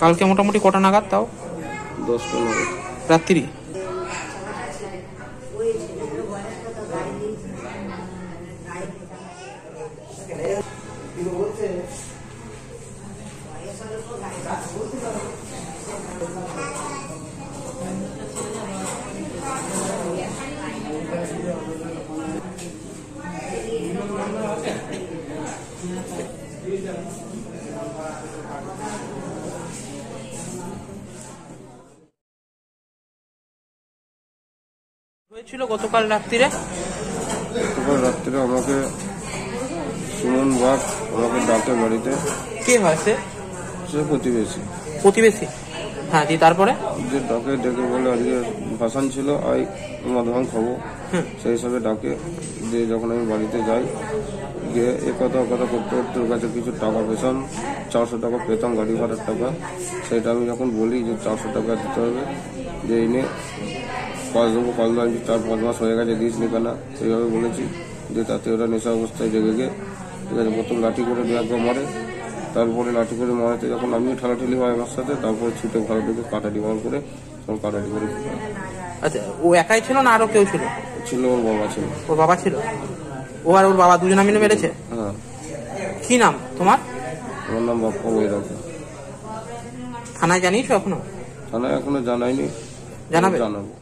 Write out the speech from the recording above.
কালকে মোটামুটি কটা নাগাদ তাও? 10টা নাগাদ রাত্রি। হয়েছিল গতকাল রাত্রিরে? গতকাল রাত্রে আমাকে সুমন বাগ আমাকে ডাকে বাড়িতে। কে হয় সে? সে প্রতিবেশী। প্রতিবেশী, হ্যাঁ। দিয়ে তারপরে যে ডাকে ডেকে বলে আজকে ভাসান ছিল, আই মধুবান খাবো, সেই হিসাবে ডাকে। দিয়ে যখন আমি বাড়িতে যাই, গিয়ে কথা করতে করতে ওর কাছে কিছু টাকা পেতাম, 400 টাকা পেতাম গাড়ি ভাড়ার টাকা। সেটা আমি যখন বলি যে 400 টাকা দিতে হবে, যে এই নিয়ে কাজ দেবো, কাজ দেবো, 4-5 মাস হয়ে গেছে দিস নি কেনা, সেইভাবে বলেছি। যে তাতে ওরা নেশা অবস্থায় জেগে গিয়ে, ঠিক আছে, প্রথম লাঠি করে দু একবার মারে। তারপরে লাঠি করে মারাতে যখন আমিও ঠেলাঠেলি হয় আমার সাথে, তারপরে ছুটে ঘরে ঢুকে কাটাটি মার করে তখন কাটাটি করে। আচ্ছা, ও একাই ছিল না আরো কেউ ছিল? ছিল, ওর বাবা ছিল। ওর বাবা ছিল? ও আর ওর বাবা দুজনে মিলে মেরেছে? হ্যাঁ। কি নাম তোমার? আমার নাম বাপ্পা বৈরাগ্য। থানায় জানিয়েছো এখনো? থানায় এখনো জানাইনি, জানাবে? জানাবো।